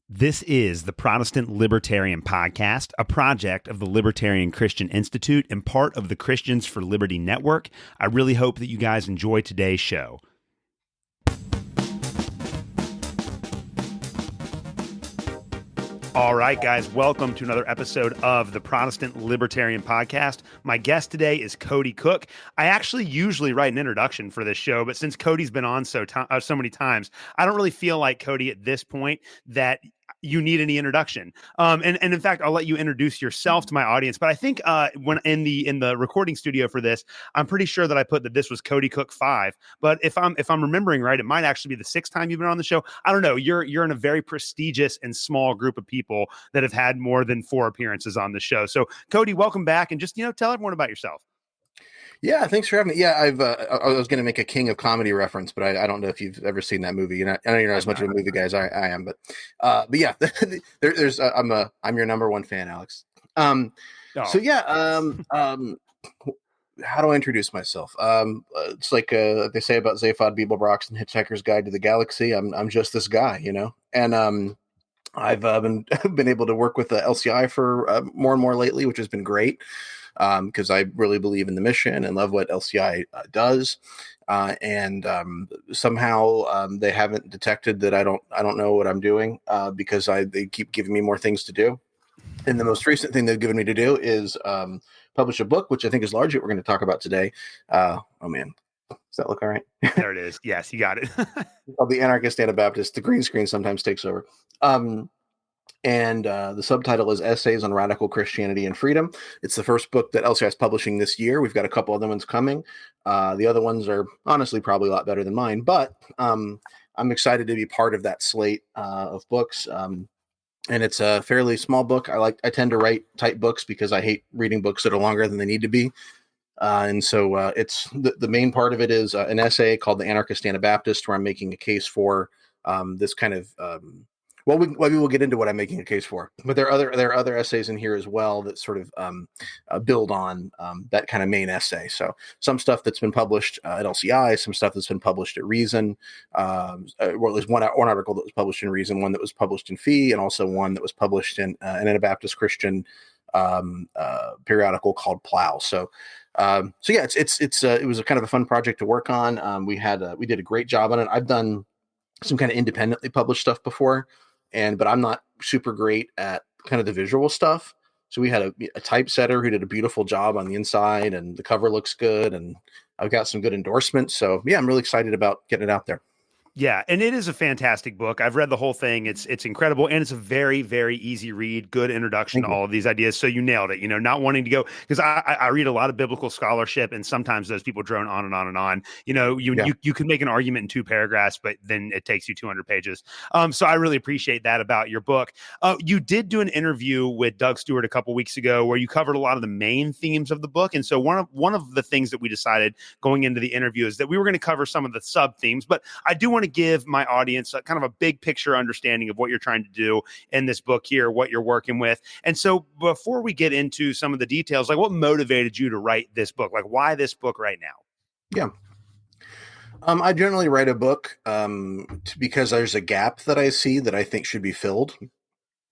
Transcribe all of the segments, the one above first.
This is the Protestant Libertarian Podcast, a project of the Libertarian Christian Institute and part of the Christians for Liberty Network. I really hope that you guys enjoy today's show. All right, guys, welcome to another episode of the Protestant Libertarian Podcast. My guest today is Cody Cook. I actually usually write an introduction for this show, but since Cody's been on so many times, I don't really feel like, Cody, at this point that you need any introduction. And in fact, I'll let you introduce yourself to my audience. But I think when in the recording studio for this, I'm pretty sure that I put that this was Cody Cook 5. But if I'm remembering right, it might actually be the 6th time you've been on the show. I don't know. You're in a very prestigious and small group of people that have had more than 4 appearances on the show. So Cody, welcome back, and just tell everyone about yourself. Yeah, thanks for having me. Yeah, I was going to make a King of Comedy reference, but I don't know if you've ever seen that movie. I know you're not as much of a movie guy as I am, but yeah, I'm your number one fan, Alex. So yeah, how do I introduce myself? It's like they say about Zaphod Beeblebrox and Hitchhiker's Guide to the Galaxy. I'm just this guy, and I've been able to work with the LCI for more and more lately, which has been great. Because I really believe in the mission and love what LCI does, and somehow they haven't detected that I don't know what I'm doing because they keep giving me more things to do. And the most recent thing they've given me to do is publish a book, which I think is largely what we're going to talk about today. Oh man, does that look all right? There it is. Yes, you got it. Called the Anarchist Anabaptist. The green screen sometimes takes over. And the subtitle is Essays on Radical Christianity and Freedom. It's the first book that LCI is publishing this year. We've got a couple other ones coming. The other ones are honestly probably a lot better than mine, but I'm excited to be part of that slate of books. And it's a fairly small book. I tend to write tight books because I hate reading books that are longer than they need to be. And so it's the main part of it is an essay called The Anarchist Anabaptist, where I'm making a case for this kind of well, we will get into what I'm making a case for, but there are other essays in here as well that sort of build on that kind of main essay. So some stuff that's been published at LCI, some stuff that's been published at Reason, or at least one article that was published in Reason, one that was published in Fee, and also one that was published in an Anabaptist Christian periodical called Plow. So yeah, it was a kind of a fun project to work on. We did a great job on it. I've done some kind of independently published stuff before. But I'm not super great at kind of the visual stuff. So we had a typesetter who did a beautiful job on the inside, and the cover looks good, and I've got some good endorsements. So yeah, I'm really excited about getting it out there. Yeah, and it is a fantastic book. I've read the whole thing. It's incredible, and it's a very, very easy read, good introduction to all of these ideas. So you nailed it, not wanting to go, because I read a lot of biblical scholarship, and sometimes those people drone on and on and on. You can make an argument in 2 paragraphs, but then it takes you 200 pages. So I really appreciate that about your book. You did do an interview with Doug Stewart a couple weeks ago where you covered a lot of the main themes of the book. And so one of the things that we decided going into the interview is that we were going to cover some of the sub themes, but I do want to give my audience kind of a big picture understanding of what you're trying to do in this book here, what you're working with. And so before we get into some of the details, like what motivated you to write this book? Like why this book right now? Yeah. I generally write a book because there's a gap that I see that I think should be filled.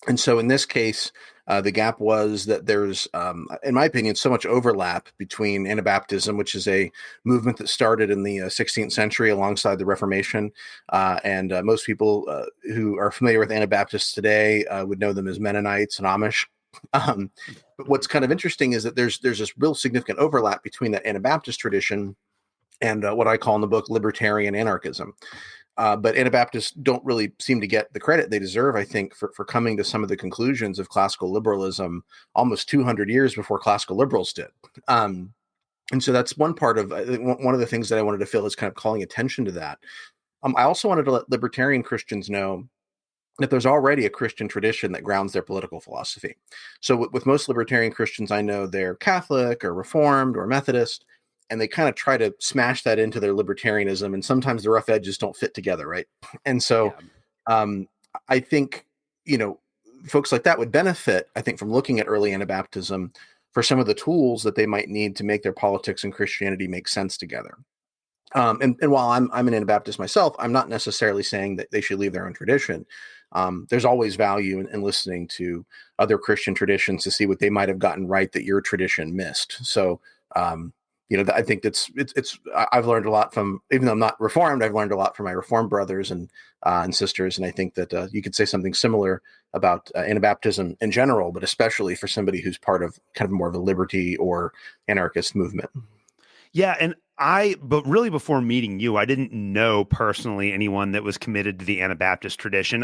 And so in this case, the gap was that there's, in my opinion, so much overlap between Anabaptism, which is a movement that started in the 16th century alongside the Reformation. And most people who are familiar with Anabaptists today would know them as Mennonites and Amish. But what's kind of interesting is that there's this real significant overlap between that Anabaptist tradition and what I call in the book Libertarian anarchism. But Anabaptists don't really seem to get the credit they deserve, I think, for coming to some of the conclusions of classical liberalism almost 200 years before classical liberals did. And so that's one part of one of the things that I wanted to fill is kind of calling attention to that. I also wanted to let libertarian Christians know that there's already a Christian tradition that grounds their political philosophy. So with most libertarian Christians, I know they're Catholic or Reformed or Methodist, and they kind of try to smash that into their libertarianism. And sometimes the rough edges don't fit together. Right. And so I think, folks like that would benefit, I think, from looking at early Anabaptism for some of the tools that they might need to make their politics and Christianity make sense together. And while I'm an Anabaptist myself, I'm not necessarily saying that they should leave their own tradition. there's always value in listening to other Christian traditions to see what they might have gotten right that your tradition missed. So, I think I've learned a lot from, even though I'm not Reformed, I've learned a lot from my Reformed brothers and sisters. And I think that you could say something similar about Anabaptism in general, but especially for somebody who's part of kind of more of a liberty or anarchist movement. Yeah. And but really before meeting you, I didn't know personally anyone that was committed to the Anabaptist tradition.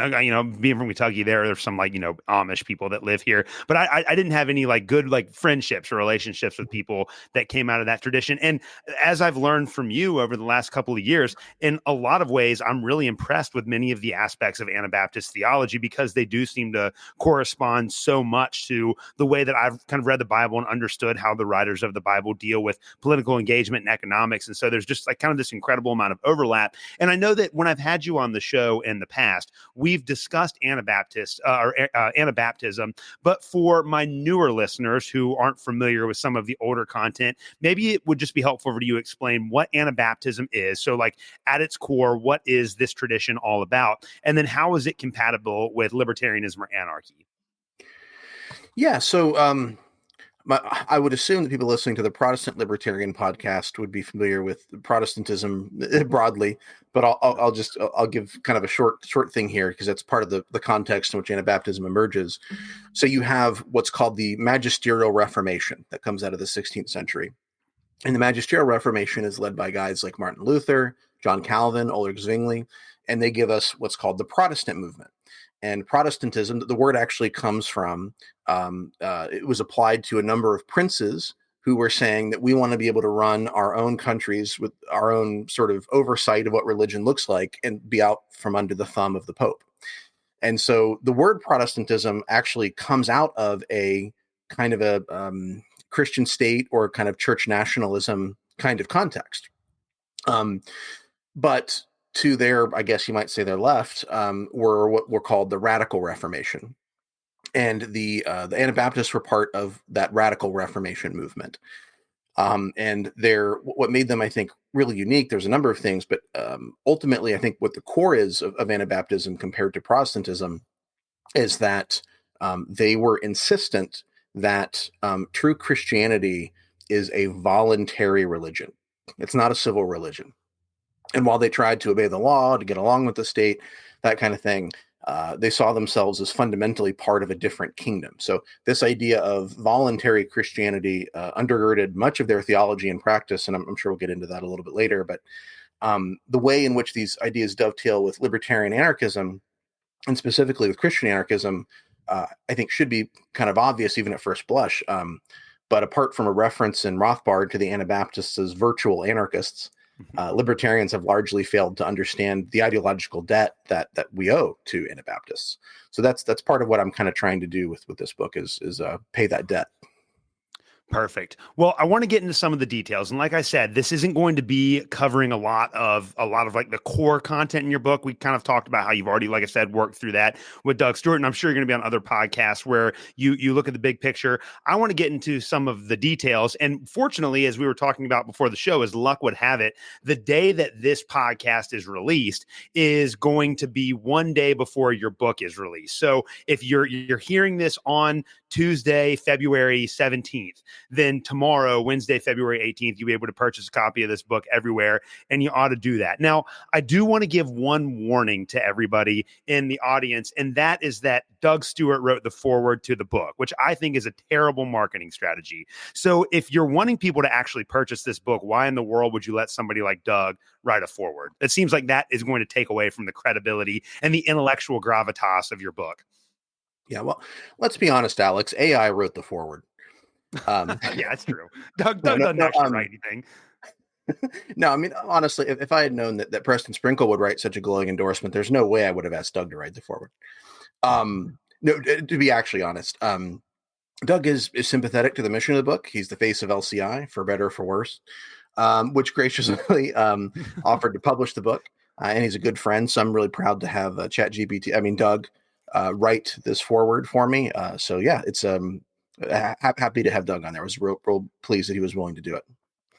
Being from Kentucky, there's some Amish people that live here, but I didn't have any good friendships or relationships with people that came out of that tradition. And as I've learned from you over the last couple of years, in a lot of ways, I'm really impressed with many of the aspects of Anabaptist theology because they do seem to correspond so much to the way that I've kind of read the Bible and understood how the writers of the Bible deal with political engagement and economics. And so there's just kind of this incredible amount of overlap. And I know that when I've had you on the show in the past, we've discussed Anabaptist or Anabaptism. But for my newer listeners who aren't familiar with some of the older content, maybe it would just be helpful for you to explain what Anabaptism is. So at its core, what is this tradition all about? And then how is it compatible with libertarianism or anarchy? Yeah. So, I would assume that people listening to the Protestant Libertarian podcast would be familiar with Protestantism broadly, but I'll give kind of a short thing here because that's part of the context in which Anabaptism emerges. So you have what's called the Magisterial Reformation that comes out of the 16th century, and the Magisterial Reformation is led by guys like Martin Luther, John Calvin, Ulrich Zwingli, and they give us what's called the Protestant movement. And Protestantism, the word actually comes from, it was applied to a number of princes who were saying that we want to be able to run our own countries with our own sort of oversight of what religion looks like and be out from under the thumb of the Pope. And so the word Protestantism actually comes out of a kind of a Christian state or kind of church nationalism kind of context. But to their, I guess you might say their left, were what were called the Radical Reformation. And the Anabaptists were part of that Radical Reformation movement. And what made them, I think, really unique, there's a number of things, but ultimately, I think what the core is of Anabaptism compared to Protestantism is that they were insistent that true Christianity is a voluntary religion. It's not a civil religion. And while they tried to obey the law to get along with the state, that kind of thing, they saw themselves as fundamentally part of a different kingdom. So this idea of voluntary Christianity undergirded much of their theology and practice, and I'm sure we'll get into that a little bit later. But the way in which these ideas dovetail with libertarian anarchism, and specifically with Christian anarchism, I think should be kind of obvious even at first blush. But apart from a reference in Rothbard to the Anabaptists as virtual anarchists, libertarians have largely failed to understand the ideological debt that we owe to Anabaptists. So that's part of what I'm kind of trying to do with this book is pay that debt. Perfect. Well, I want to get into some of the details. And like I said, this isn't going to be covering a lot of the core content in your book. We kind of talked about how you've already, like I said, worked through that with Doug Stewart. And I'm sure you're going to be on other podcasts where you look at the big picture. I want to get into some of the details. And fortunately, as we were talking about before the show, as luck would have it, the day that this podcast is released is going to be one day before your book is released. So if you're hearing this on Tuesday, February 17th, then tomorrow, Wednesday, February 18th, you'll be able to purchase a copy of this book everywhere, and you ought to do that. Now, I do want to give one warning to everybody in the audience, and that is that Doug Stewart wrote the foreword to the book, which I think is a terrible marketing strategy. So if you're wanting people to actually purchase this book, why in the world would you let somebody like Doug write a foreword? It seems like that is going to take away from the credibility and the intellectual gravitas of your book. Yeah, well, let's be honest, Alex. AI wrote the foreword. Yeah, that's true. Doug doesn't actually write anything. No, I mean, honestly, if I had known that Preston Sprinkle would write such a glowing endorsement, there's no way I would have asked Doug to write the foreword. No, to be actually honest, Doug is sympathetic to the mission of the book. He's the face of LCI, for better or for worse, which graciously offered to publish the book. And he's a good friend, so I'm really proud to have Doug write this foreword for me. So yeah, it's happy to have Doug on there. I was real pleased that he was willing to do it.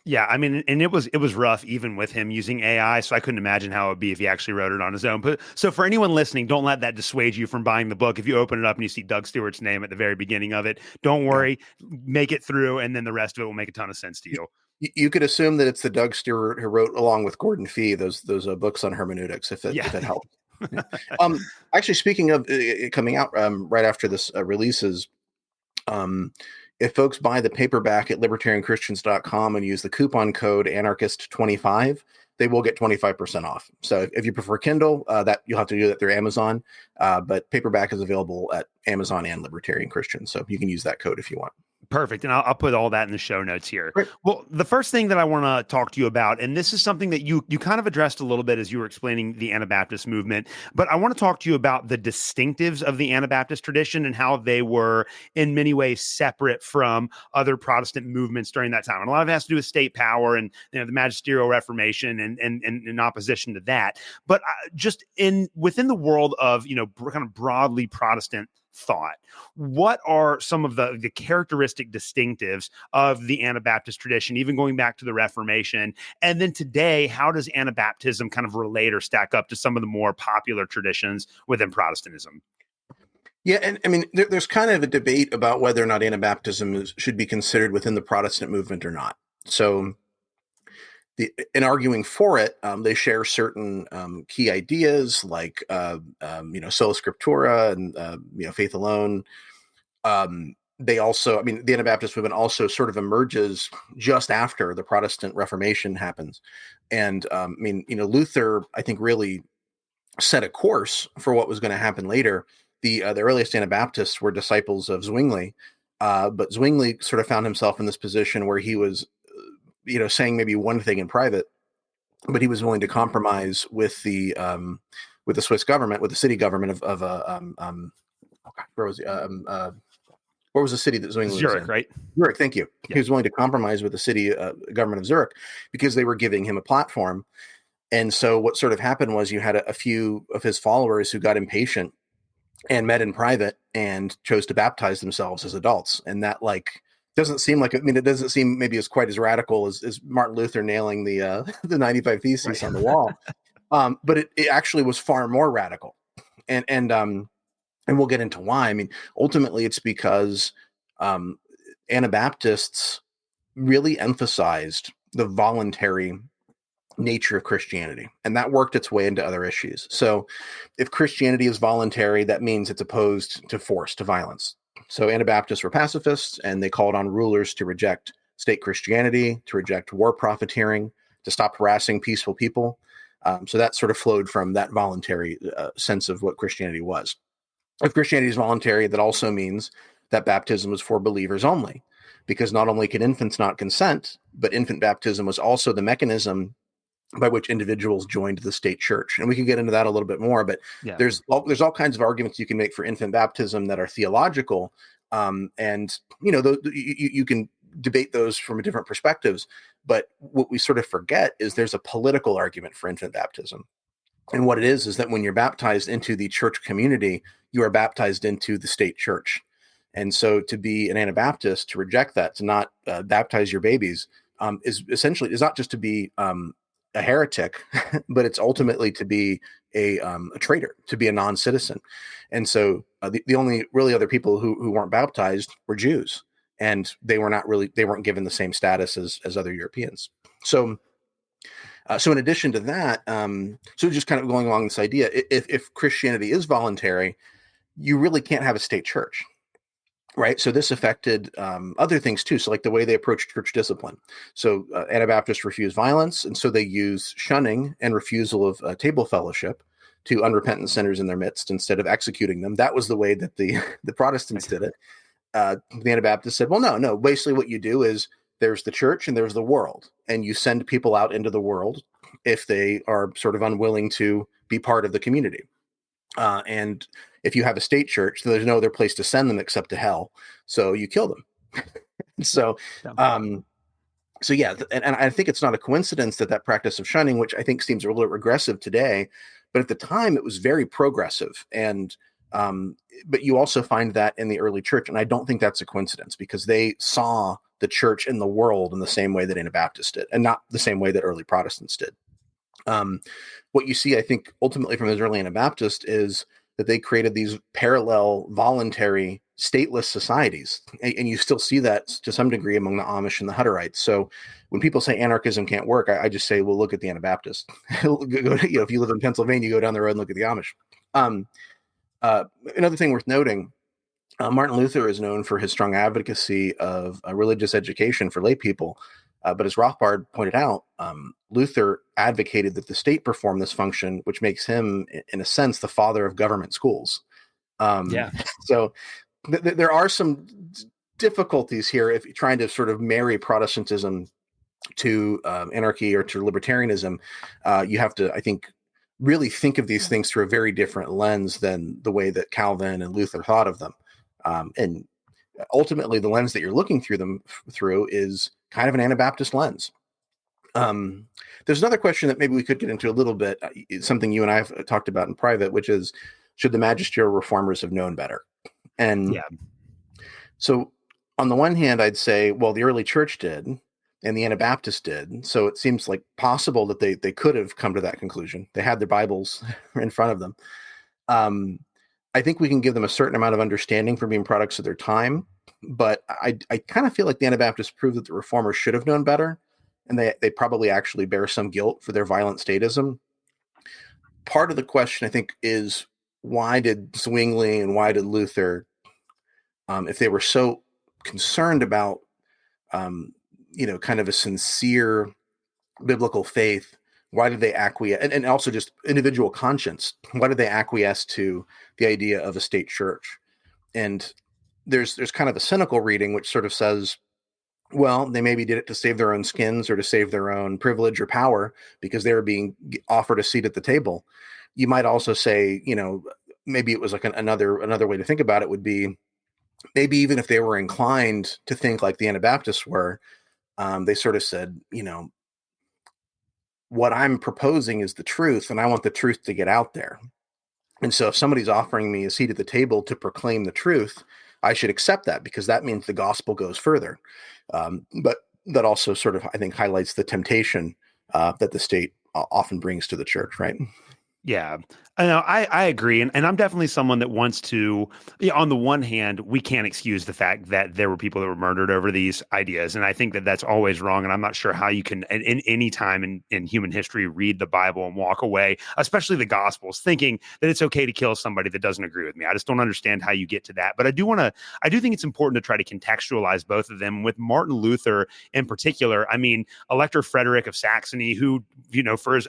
Yeah, I mean, and it was rough even with him using AI, so I couldn't imagine how it would be if he actually wrote it on his own. But so for anyone listening, don't let that dissuade you from buying the book. If you open it up and you see Doug Stewart's name at the very beginning of it, don't Yeah. worry, make it through, and then the rest of it will make a ton of sense to you. You could assume that it's the Doug Stewart who wrote, along with Gordon Fee, those books on hermeneutics, if Yeah. it helps. Yeah. Actually, speaking of coming out right after this releases, um, if folks buy the paperback at libertarianchristians.com and use the coupon code anarchist25, they will get 25% off. So if you prefer Kindle, that you'll have to do that through Amazon. But paperback is available at Amazon and Libertarian Christian. So you can use that code if you want. Perfect. And I'll put all that in the show notes here. Great. Well, the first thing that I want to talk to you about, and this is something that you kind of addressed a little bit as you were explaining the Anabaptist movement, but I want to talk to you about the distinctives of the Anabaptist tradition and how they were in many ways separate from other Protestant movements during that time. And a lot of it has to do with state power and the magisterial reformation and in opposition to that. But just within the world of, kind of broadly Protestant thought, what are some of the characteristic distinctives of the Anabaptist tradition, even going back to the Reformation? And then today, how does Anabaptism kind of relate or stack up to some of the more popular traditions within Protestantism? Yeah, and I mean, there's kind of a debate about whether or not Anabaptism should be considered within the Protestant movement or not. So in arguing for it, they share certain key ideas like, sola scriptura and, faith alone. They also, I mean, the Anabaptist movement also sort of emerges just after the Protestant Reformation happens. And Luther, I think, really set a course for what was going to happen later. The earliest Anabaptists were disciples of Zwingli, but Zwingli sort of found himself in this position where he was, saying maybe one thing in private, but he was willing to compromise with the Swiss government, with the city government of where was where was the city that Zwingli was Zurich, in? right? Zurich, thank you. Yeah. He was willing to compromise with the city government of Zurich because they were giving him a platform. And so what sort of happened was you had a few of his followers who got impatient and met in private and chose to baptize themselves as adults. And that doesn't seem like, it doesn't seem maybe as quite as radical as Martin Luther nailing the 95 Theses Right. on the wall. But it actually was far more radical. And we'll get into why. I mean, ultimately it's because Anabaptists really emphasized the voluntary nature of Christianity, and that worked its way into other issues. So if Christianity is voluntary, that means it's opposed to force, to violence. So Anabaptists were pacifists, and they called on rulers to reject state Christianity, to reject war profiteering, to stop harassing peaceful people. So that sort of flowed from that voluntary sense of what Christianity was. If Christianity is voluntary, that also means that baptism was for believers only, because not only can infants not consent, but infant baptism was also the mechanism by which individuals joined the state church. And we can get into that a little bit more, but Yeah. there's all kinds of arguments you can make for infant baptism that are theological. You can debate those from different perspectives. But what we sort of forget is there's a political argument for infant baptism. And what it is that when you're baptized into the church community, you are baptized into the state church. And so to be an Anabaptist, to reject that, to not baptize your babies, is not just to be a heretic, but it's ultimately to be a traitor, to be a non-citizen. And so the only really other people who weren't baptized were Jews, and they weren't given the same status as other Europeans. So in addition to that, so just kind of going along this idea, if Christianity is voluntary, you really can't have a state church. Right. So this affected other things, too. So like the way they approach church discipline. So Anabaptists refuse violence. And so they use shunning and refusal of table fellowship to unrepentant sinners in their midst instead of executing them. That was the way that the Protestants did it. The Anabaptists said, well, no. Basically, what you do is there's the church and there's the world. And you send people out into the world if they are sort of unwilling to be part of the community. And if you have a state church, there's no other place to send them except to hell. So you kill them. So I think it's not a coincidence that practice of shunning, which I think seems a little regressive today, but at the time it was very progressive. And but you also find that in the early church, and I don't think that's a coincidence because they saw the church and the world in the same way that Anabaptists did, and not the same way that early Protestants did. What you see, I think, ultimately from those early Anabaptists is that they created these parallel, voluntary, stateless societies. And you still see that to some degree among the Amish and the Hutterites. So when people say anarchism can't work, I just say, well, look at the Anabaptists. If you live in Pennsylvania, you go down the road and look at the Amish. Another thing worth noting, Martin Luther is known for his strong advocacy of religious education for lay people. But as Rothbard pointed out, Luther advocated that the state perform this function, which makes him, in a sense, the father of government schools. So there are some difficulties here if you're trying to sort of marry Protestantism to anarchy or to libertarianism. You have to, I think, really think of these things through a very different lens than the way that Calvin and Luther thought of them. And ultimately, the lens that you're looking through them through is kind of an Anabaptist lens. There's another question that maybe we could get into a little bit, something you and I have talked about in private, which is, should the magisterial reformers have known better? And so on the one hand, I'd say, well, the early church did and the Anabaptists did. So it seems like possible that they could have come to that conclusion. They had their Bibles in front of them. I think we can give them a certain amount of understanding for being products of their time. But I kind of feel like the Anabaptists proved that the reformers should have known better. And they probably actually bear some guilt for their violent statism. Part of the question, I think, is why did Zwingli and why did Luther, if they were so concerned about, kind of a sincere biblical faith, why did they acquiesce, and also just individual conscience, why did they acquiesce to the idea of a state church? And there's kind of a cynical reading, which sort of says, well, they maybe did it to save their own skins or to save their own privilege or power because they were being offered a seat at the table. You might also say, maybe it was like another way to think about it would be, maybe even if they were inclined to think like the Anabaptists were, they sort of said, what I'm proposing is the truth, and I want the truth to get out there. And so if somebody's offering me a seat at the table to proclaim the truth, I should accept that because that means the gospel goes further. But that also sort of, I think, highlights the temptation that the state often brings to the church, right? Yeah, I agree. And I'm definitely someone that wants to, on the one hand, we can't excuse the fact that there were people that were murdered over these ideas. And I think that that's always wrong. And I'm not sure how you can, in any time in human history, read the Bible and walk away, especially the Gospels, thinking that it's okay to kill somebody that doesn't agree with me. I just don't understand how you get to that. But I do think it's important to try to contextualize both of them. With Martin Luther in particular, I mean, Elector Frederick of Saxony, who,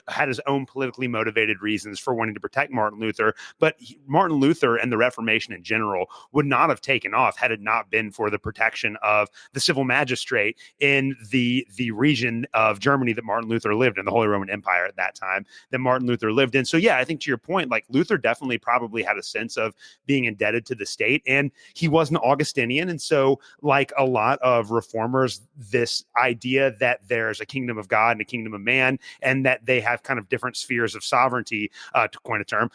had his own politically motivated reasons for wanting to protect Martin Luther, but Martin Luther and the Reformation in general would not have taken off had it not been for the protection of the civil magistrate in the region of Germany that Martin Luther lived in, the Holy Roman Empire at that time that Martin Luther lived in. So yeah, I think to your point, like Luther definitely probably had a sense of being indebted to the state, and he was an Augustinian. And so like a lot of reformers, this idea that there's a kingdom of God and a kingdom of man, and that they have kind of different spheres of sovereignty, to coin a term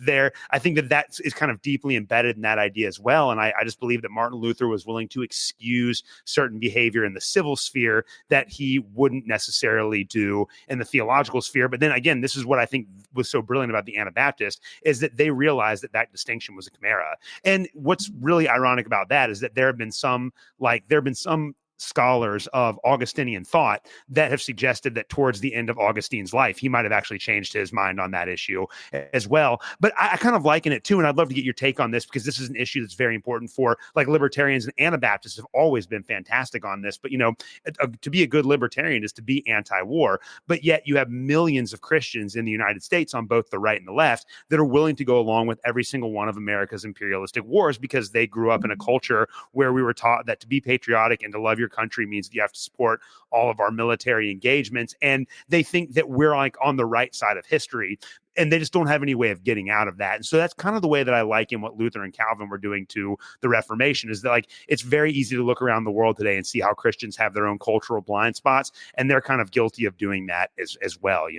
there. I think that is kind of deeply embedded in that idea as well. And I just believe that Martin Luther was willing to excuse certain behavior in the civil sphere that he wouldn't necessarily do in the theological sphere. But then again, this is what I think was so brilliant about the Anabaptists, is that they realized that distinction was a chimera. And what's really ironic about that is that there have been some scholars of Augustinian thought that have suggested that towards the end of Augustine's life, he might have actually changed his mind on that issue as well. But I kind of liken it too, and I'd love to get your take on this because this is an issue that's very important for like libertarians, and Anabaptists have always been fantastic on this. But to be a good libertarian is to be anti-war, but yet you have millions of Christians in the United States on both the right and the left that are willing to go along with every single one of America's imperialistic wars because they grew up in a culture where we were taught that to be patriotic and to love your country means that you have to support all of our military engagements. And they think that we're like on the right side of history, and they just don't have any way of getting out of that. And so that's kind of the way that I like in what Luther and Calvin were doing to the Reformation, is that like it's very easy to look around the world today and see how Christians have their own cultural blind spots, and they're kind of guilty of doing that as well,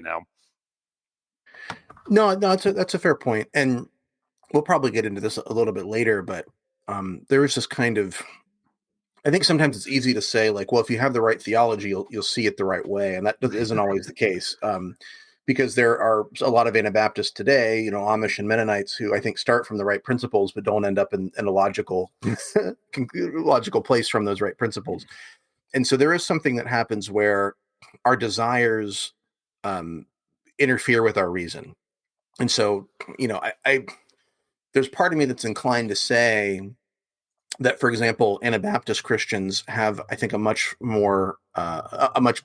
No, that's a fair point. And we'll probably get into this a little bit later, but there is this kind of I think sometimes it's easy to say, like, well, if you have the right theology, you'll see it the right way, and that isn't always the case. Because there are a lot of Anabaptists today, Amish and Mennonites, who I think start from the right principles, but don't end up in a logical logical place from those right principles. And so there is something that happens where our desires interfere with our reason. And so, I there's part of me that's inclined to say that, for example, Anabaptist Christians have, I think, a much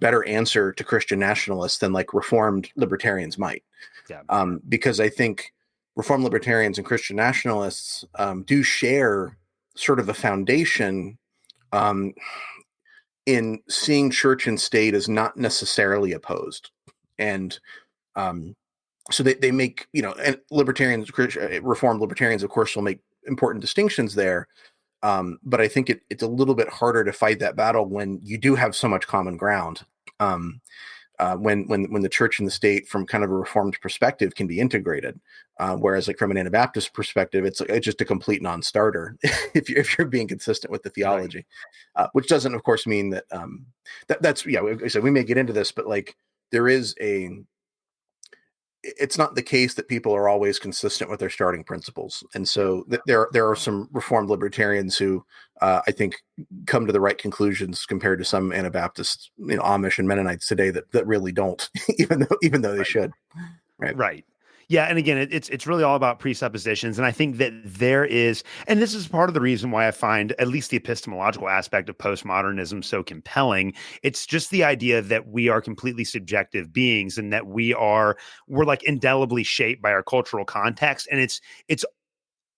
better answer to Christian nationalists than like Reformed libertarians might. Yeah. Because I think Reformed libertarians and Christian nationalists do share sort of a foundation in seeing church and state as not necessarily opposed. And so they make, and libertarians, Reformed libertarians, of course, will make important distinctions there. But I think it's a little bit harder to fight that battle when you do have so much common ground. When the church and the state, from kind of a Reformed perspective, can be integrated, whereas like from an Anabaptist perspective, it's just a complete non-starter if you're being consistent with the theology, which doesn't, of course, mean that that's So we may get into this, but like there is it's not the case that people are always consistent with their starting principles. And so there are some Reformed libertarians who I think come to the right conclusions compared to some Anabaptists, Amish and Mennonites today that really don't, even though they should. Right. Yeah. And again, it's really all about presuppositions. And I think that there is, and this is part of the reason why I find at least the epistemological aspect of postmodernism so compelling. It's just the idea that we are completely subjective beings and that we're like indelibly shaped by our cultural context. And it's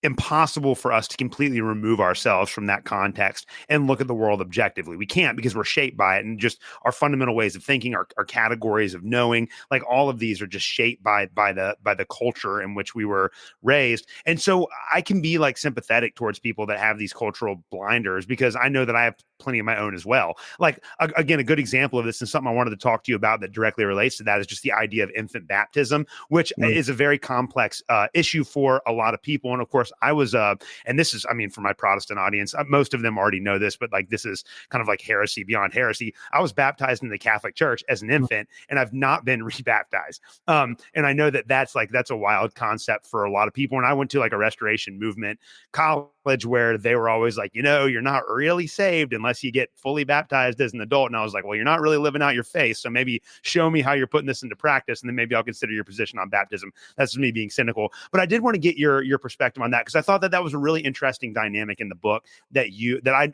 impossible for us to completely remove ourselves from that context and look at the world objectively. We can't, because we're shaped by it, and just our fundamental ways of thinking, our categories of knowing, like all of these are just shaped by the culture in which we were raised. And so I can be like sympathetic towards people that have these cultural blinders, because I know that I have plenty of my own as well. Like again, a good example of this, and something I wanted to talk to you about that directly relates to that, is just the idea of infant baptism, which is a very complex issue for a lot of people. And of course, I was, and this is, I mean, for my Protestant audience, most of them already know this, but like this is kind of like heresy beyond heresy. I was baptized in the Catholic Church as an infant, and I've not been rebaptized. And I know that that's a wild concept for a lot of people. And I went to like a Restoration Movement college where they were always like, you're not really saved unless you get fully baptized as an adult. And I was like, well, you're not really living out your faith. So maybe show me how you're putting this into practice, and then maybe I'll consider your position on baptism. That's me being cynical. But I did want to get your perspective on that, because I thought that was a really interesting dynamic in the book that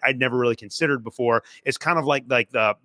I'd never really considered before. It's kind of like the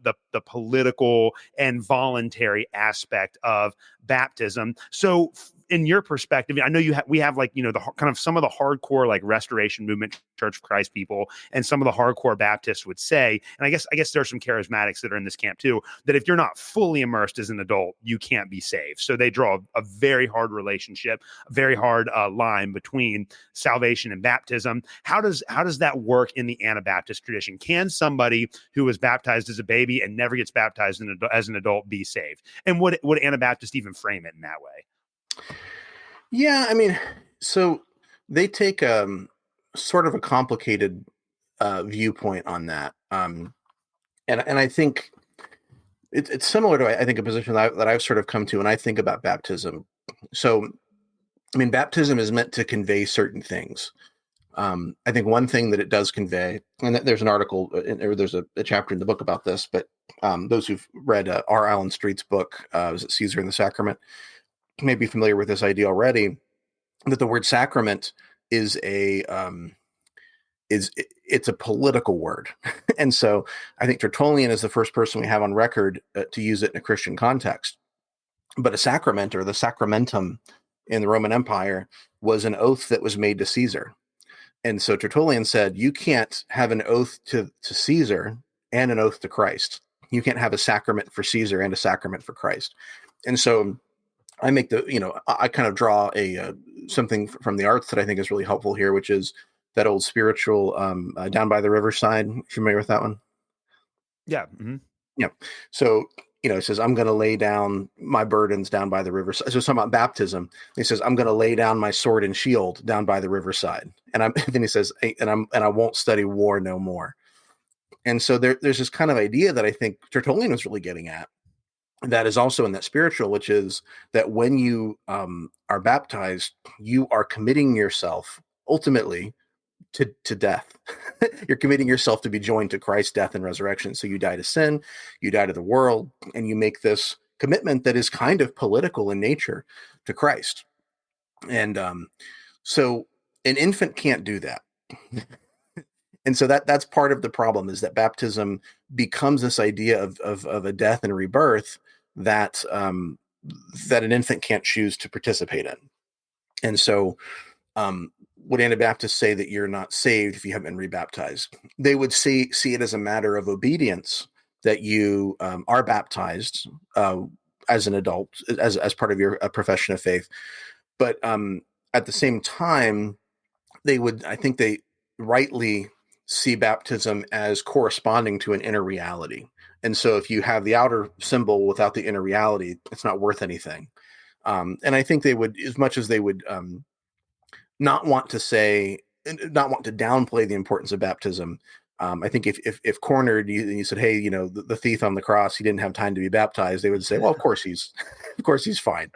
political and voluntary aspect of baptism. So in your perspective, I know we have like, the kind of some of the hardcore like Restoration Movement Church of Christ people, and some of the hardcore Baptists would say, and I guess there's some charismatics that are in this camp too, that if you're not fully immersed as an adult, you can't be saved. So they draw a very hard relationship, a very hard line between salvation and baptism. How does that work in the Anabaptist tradition? Can somebody who was baptized as a baby and never gets baptized as an adult be saved? And would Anabaptists even frame it in that way? Yeah, I mean, so they take sort of a complicated viewpoint on that, and I think it's similar to, I think, a position that I've sort of come to when I think about baptism. So, I mean, baptism is meant to convey certain things. I think one thing that it does convey, and there's an article, or there's a chapter in the book about this, but those who've read R. Allen Street's book, was it Caesar and the Sacrament, may be familiar with this idea already, that the word sacrament is it's a political word. And so I think Tertullian is the first person we have on record to use it in a Christian context. But a sacrament, or the sacramentum in the Roman Empire, was an oath that was made to Caesar. And so Tertullian said, you can't have an oath to Caesar and an oath to Christ. You can't have a sacrament for Caesar and a sacrament for Christ. And so I make I kind of draw something from the arts that I think is really helpful here, which is that old spiritual Down by the Riverside. You familiar with that one? Yeah. Mm-hmm. Yeah. So, it says, I'm going to lay down my burdens down by the riverside. So it's talking about baptism. He says, I'm going to lay down my sword and shield down by the riverside. And then he says, and I won't study war no more. And so there's this kind of idea that I think Tertullian was really getting at, that is also in that spiritual, which is that when you are baptized, you are committing yourself ultimately to death. You're committing yourself to be joined to Christ's death and resurrection. So you die to sin, you die to the world, and you make this commitment that is kind of political in nature to Christ. And so an infant can't do that. And so that's part of the problem, is that baptism becomes this idea of a death and rebirth that that an infant can't choose to participate in. And so would Anabaptists say that you're not saved if you haven't been rebaptized? They would see it as a matter of obedience that you are baptized as an adult, as part of your profession of faith. But at the same time, I think they rightly see baptism as corresponding to an inner reality. And so if you have the outer symbol without the inner reality, it's not worth anything. And I think they would, as much as they would not want to downplay the importance of baptism. I think if cornered, you said, hey, the thief on the cross, he didn't have time to be baptized, they would say, well, of course he's fine.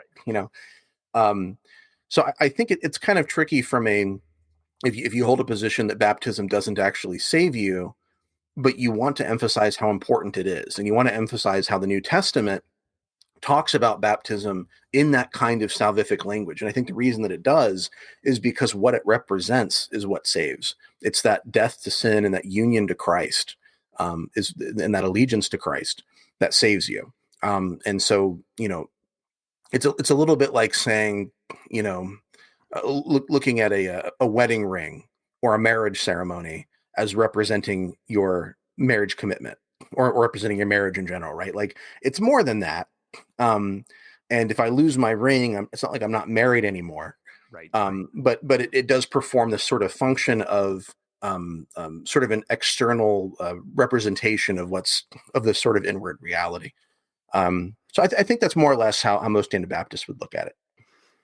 So I think it's kind of tricky if you hold a position that baptism doesn't actually save you, but you want to emphasize how important it is, and you want to emphasize how the New Testament talks about baptism in that kind of salvific language. And I think the reason that it does is because what it represents is what saves. It's that death to sin and that union to Christ, and that allegiance to Christ that saves you. And so, it's a little bit like saying, looking at a wedding ring or a marriage ceremony as representing your marriage commitment, or representing your marriage in general, right? Like, it's more than that. And if I lose my ring, it's not like I'm not married anymore. Right. But it does perform this sort of function of sort of an external representation of this sort of inward reality. So I think that's more or less how most Anabaptists would look at it.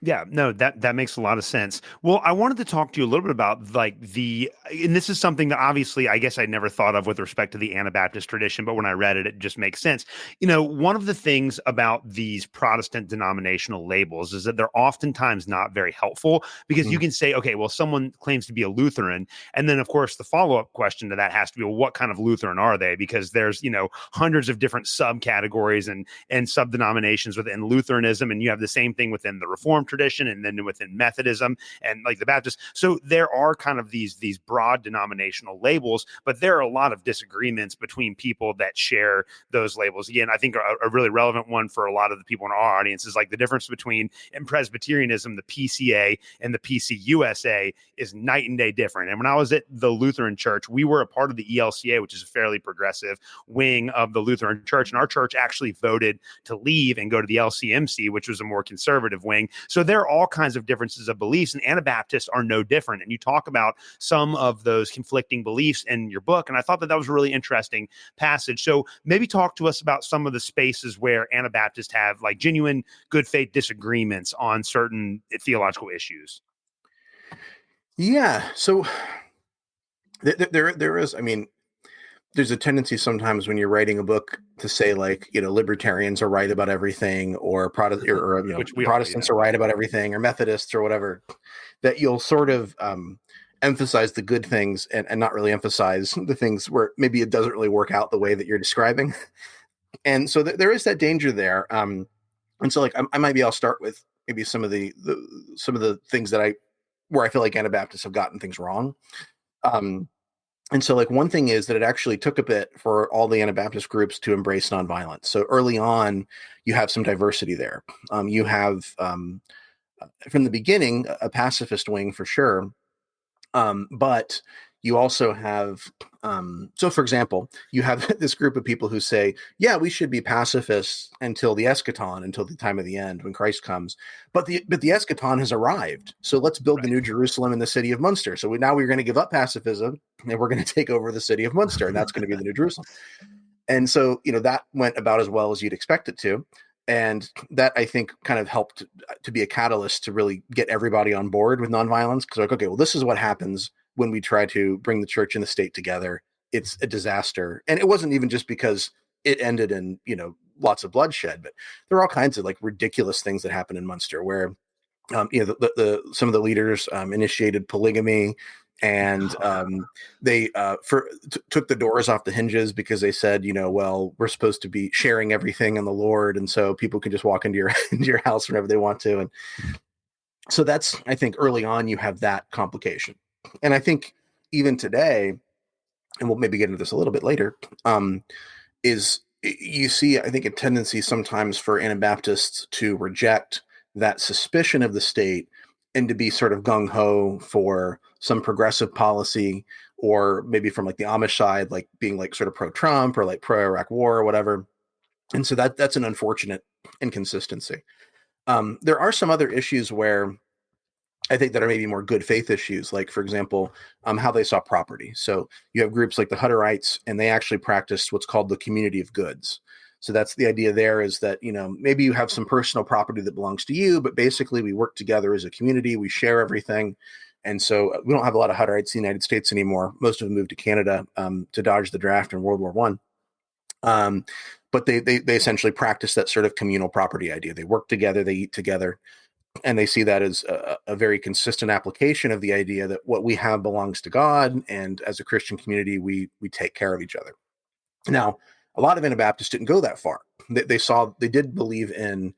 Yeah, no, that makes a lot of sense. Well, I wanted to talk to you a little bit about and this is something that obviously I guess I never thought of with respect to the Anabaptist tradition, but when I read it, it just makes sense. One of the things about these Protestant denominational labels is that they're oftentimes not very helpful, because you can say, okay, well, someone claims to be a Lutheran, and then of course the follow-up question to that has to be, well, what kind of Lutheran are they? Because there's, hundreds of different subcategories and sub-denominations within Lutheranism, and you have the same thing within the Reformed tradition, and then within Methodism and like the Baptist. So there are kind of these broad denominational labels, but there are a lot of disagreements between people that share those labels. Again, I think a really relevant one for a lot of the people in our audience is like the difference between, in Presbyterianism, the PCA and the PCUSA is night and day different. And when I was at the Lutheran Church, we were a part of the ELCA, which is a fairly progressive wing of the Lutheran Church, and our church actually voted to leave and go to the LCMC, which was a more conservative wing. So there are all kinds of differences of beliefs, and Anabaptists are no different. And you talk about some of those conflicting beliefs in your book, and I thought that was a really interesting passage. So maybe talk to us about some of the spaces where Anabaptists have like genuine good faith disagreements on certain theological issues. Yeah. So there is, there's a tendency sometimes when you're writing a book to say, like, libertarians are right about everything, or Protestants are right about everything, or Methodists or whatever, that you'll sort of emphasize the good things and not really emphasize the things where maybe it doesn't really work out the way that you're describing. And so there is that danger there. And so like I'll start with maybe some of the things where I feel like Anabaptists have gotten things wrong. And so like one thing is that it actually took a bit for all the Anabaptist groups to embrace nonviolence. So early on, you have some diversity there. You have, from the beginning, a pacifist wing for sure. But you also have, so for example, you have this group of people who say, yeah, we should be pacifists until the eschaton, until the time of the end when Christ comes. But the eschaton has arrived. So let's build the New Jerusalem in the city of Munster. So now we're going to give up pacifism and we're going to take over the city of Munster, and that's going to be the New Jerusalem. And so, that went about as well as you'd expect it to. And that, I think, kind of helped to be a catalyst to really get everybody on board with nonviolence. Because like, okay, well, this is what happens when we try to bring the church and the state together it's a disaster. And it wasn't even just because it ended in, lots of bloodshed, but there are all kinds of like ridiculous things that happen in Munster where, some of the leaders initiated polygamy, and they took the doors off the hinges because they said, well, we're supposed to be sharing everything in the Lord, and so people can just walk into your into your house whenever they want to. And so that's, I think, early on you have that complication, and I think even today, and we'll maybe get into this a little bit later, is you see, I think, a tendency sometimes for Anabaptists to reject that suspicion of the state and to be sort of gung-ho for some progressive policy, or maybe from like the Amish side, like being like sort of pro-Trump or like pro-Iraq war or whatever. And so that's an unfortunate inconsistency. There are some other issues where I think that are maybe more good faith issues, like, for example, how they saw property. So you have groups like the Hutterites, and they actually practiced what's called the community of goods. So that's the idea there, is that, maybe you have some personal property that belongs to you, but basically we work together as a community, we share everything. And so we don't have a lot of Hutterites in the United States anymore. Most of them moved to Canada to dodge the draft in World War I. But they essentially practice that sort of communal property idea. They work together, they eat together. And they see that as a very consistent application of the idea that what we have belongs to God, and as a Christian community, we take care of each other. Now, a lot of Anabaptists didn't go that far. They did believe in,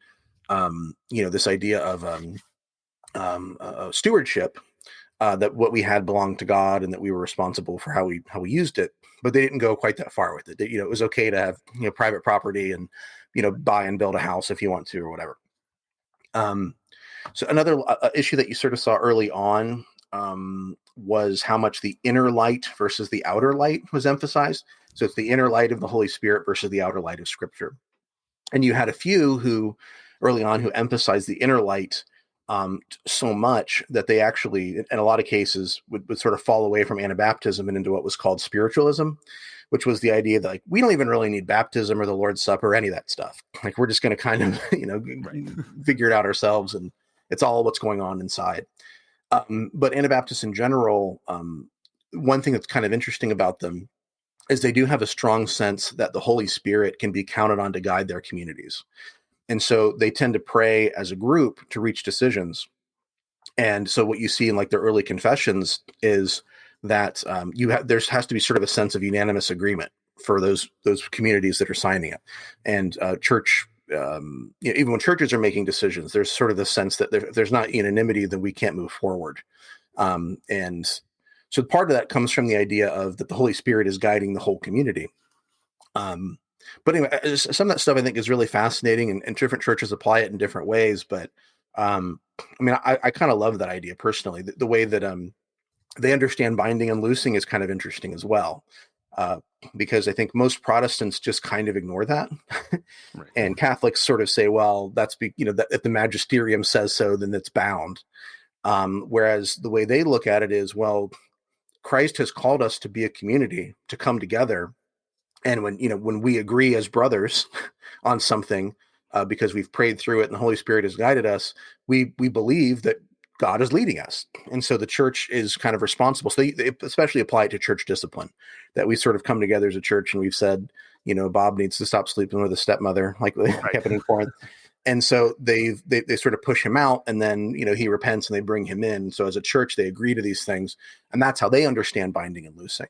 this idea of stewardship, that what we had belonged to God, and that we were responsible for how we used it. But they didn't go quite that far with it. It was okay to have private property and buy and build a house if you want to, or whatever. So another issue that you sort of saw early on was how much the inner light versus the outer light was emphasized. So it's the inner light of the Holy Spirit versus the outer light of Scripture. And you had a few who early on who emphasized the inner light so much that they actually, in a lot of cases, would sort of fall away from Anabaptism and into what was called spiritualism, which was the idea that, like, we don't even really need baptism or the Lord's Supper or any of that stuff. Like, we're just going to kind of, Right. figure it out ourselves, and it's all what's going on inside. But Anabaptists in general, one thing that's kind of interesting about them is they do have a strong sense that the Holy Spirit can be counted on to guide their communities. And so they tend to pray as a group to reach decisions. And so what you see in like their early confessions is that there has to be sort of a sense of unanimous agreement for those communities that are signing it. And church, even when churches are making decisions, there's sort of the sense that there's not unanimity, then we can't move forward. And so part of that comes from the idea of that the Holy Spirit is guiding the whole community. But anyway, some of that stuff I think is really fascinating, and different churches apply it in different ways. But I kind of love that idea personally. The way that they understand binding and loosing is kind of interesting as well, because I think most Protestants just kind of ignore that, Right. And Catholics sort of say, well, that if the magisterium says so, then it's bound. Whereas the way they look at it is, well, Christ has called us to be a community, to come together. And when we agree as brothers on something, because we've prayed through it and the Holy Spirit has guided us, we believe that God is leading us. And so the church is kind of responsible. So they especially apply it to church discipline, that we sort of come together as a church and we've said, Bob needs to stop sleeping with his stepmother, like happened in Corinth. And so they sort of push him out, and then, he repents and they bring him in. So as a church, they agree to these things, and that's how they understand binding and loosing.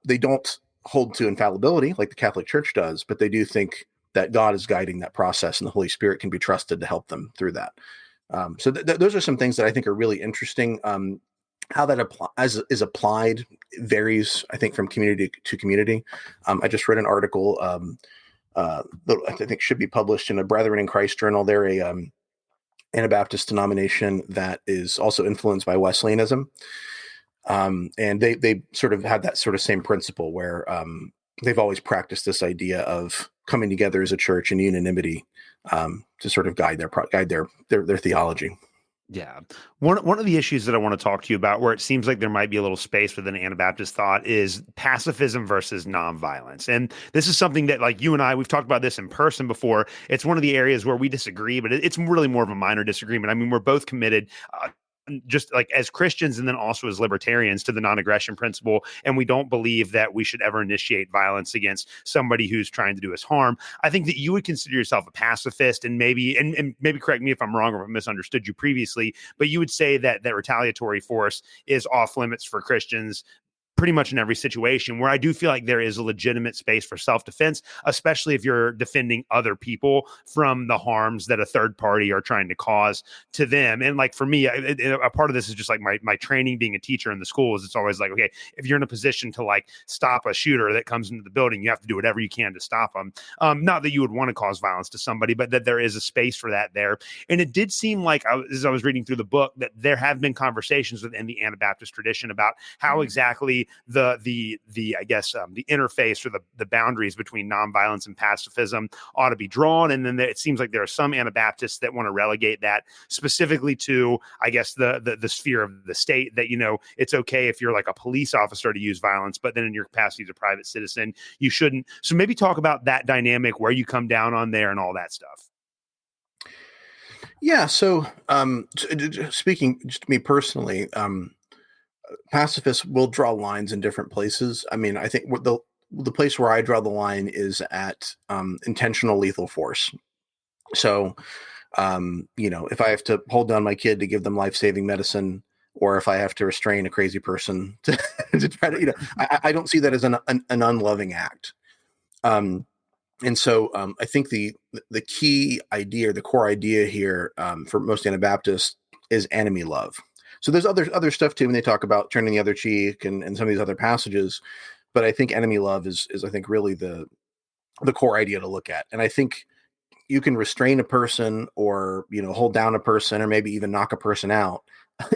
They don't hold to infallibility like the Catholic Church does, but they do think that God is guiding that process, and the Holy Spirit can be trusted to help them through that. So those are some things that I think are really interesting. How that is applied varies, I think, from community to community. I just read an article that I think should be published in a Brethren in Christ journal. They're a Anabaptist denomination that is also influenced by Wesleyanism. And they sort of had that sort of same principle where they've always practiced this idea of coming together as a church in unanimity to sort of guide their theology. Yeah. One of the issues that I want to talk to you about, where it seems like there might be a little space within Anabaptist thought, is pacifism versus nonviolence. And this is something that, like, you and I, we've talked about this in person before. It's one of the areas where we disagree, but it's really more of a minor disagreement. I mean, we're both committed just like as Christians and then also as libertarians, to the non-aggression principle, and we don't believe that we should ever initiate violence against somebody who's trying to do us harm. I think that you would consider yourself a pacifist, and maybe correct me if I'm wrong or if I misunderstood you previously, but you would say that retaliatory force is off limits for Christians pretty much in every situation, where I do feel like there is a legitimate space for self-defense, especially if you're defending other people from the harms that a third party are trying to cause to them. And like for me, a part of this is just like my training being a teacher in the schools. It's always like, okay, if you're in a position to like stop a shooter that comes into the building, you have to do whatever you can to stop them. Not that you would want to cause violence to somebody, but that there is a space for that there. And it did seem like, as I was reading through the book, that there have been conversations within the Anabaptist tradition about how exactly the I guess the interface or the boundaries between nonviolence and pacifism ought to be drawn. And then it seems like there are some Anabaptists that want to relegate that specifically to, I guess, the sphere of the state, that, you know, it's okay if you're like a police officer to use violence, but then in your capacity as a private citizen, you shouldn't. So maybe talk about that dynamic, where you come down on there and all that stuff. Yeah. So speaking just to me personally, pacifists will draw lines in different places. I mean, I think the place where I draw the line is at intentional lethal force. So, you know, if I have to hold down my kid to give them life-saving medicine, or if I have to restrain a crazy person to try to, you know, I don't see that as an unloving act. And so I think the key idea, or the core idea here for most Anabaptists, is enemy love. So there's other stuff too when they talk about turning the other cheek and some of these other passages, but I think enemy love is I think really the core idea to look at. And I think you can restrain a person, or, you know, hold down a person, or maybe even knock a person out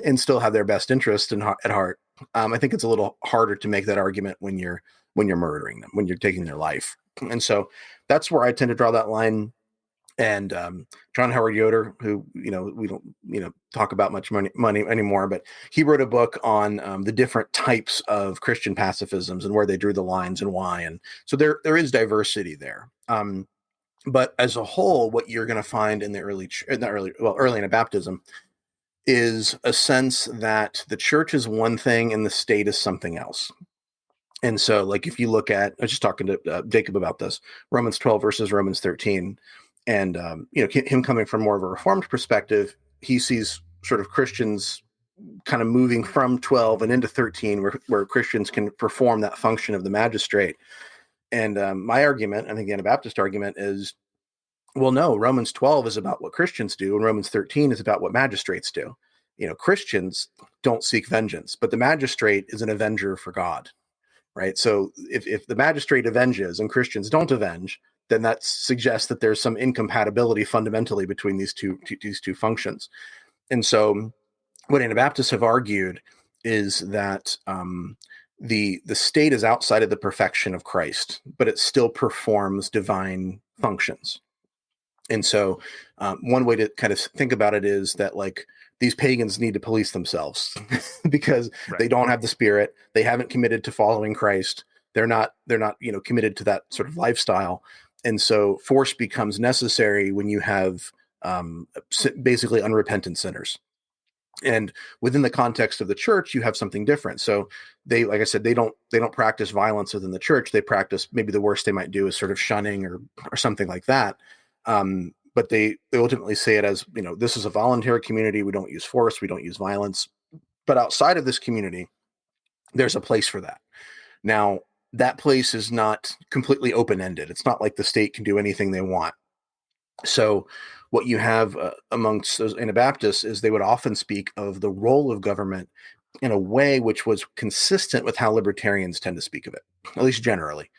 and still have their best interest at heart. I think it's a little harder to make that argument when you're murdering them, when you're taking their life. And so that's where I tend to draw that line. And John Howard Yoder, who, you know, we don't, you know, talk about much money anymore, but he wrote a book on the different types of Christian pacifisms and where they drew the lines and why. And so there is diversity there. But as a whole, what you're going to find in early Anabaptism is a sense that the church is one thing and the state is something else. And so, like, if you look at, I was just talking to Jacob about this, Romans 12 versus Romans 13, and, you know, him coming from more of a Reformed perspective, he sees sort of Christians kind of moving from 12 and into 13, where Christians can perform that function of the magistrate. And my argument, I think the Anabaptist argument is, well, no, Romans 12 is about what Christians do, and Romans 13 is about what magistrates do. You know, Christians don't seek vengeance, but the magistrate is an avenger for God, right? So if the magistrate avenges and Christians don't avenge, then that suggests that there's some incompatibility fundamentally between these two functions. And so what Anabaptists have argued is that the state is outside of the perfection of Christ, but it still performs divine functions. And so one way to kind of think about it is that, like, these pagans need to police themselves because they don't have the Spirit. They haven't committed to following Christ. They're not, you know, committed to that sort of lifestyle. And so force becomes necessary when you have basically unrepentant sinners. And within the context of the church, you have something different. So they, like I said, they don't practice violence within the church. They practice, maybe the worst they might do is sort of shunning or something like that. But they ultimately say it as, you know, this is a voluntary community. We don't use force. We don't use violence. But outside of this community, there's a place for that. Now, that place is not completely open-ended. It's not like the state can do anything they want. So what you have amongst those Anabaptists is they would often speak of the role of government in a way which was consistent with how libertarians tend to speak of it, at least generally.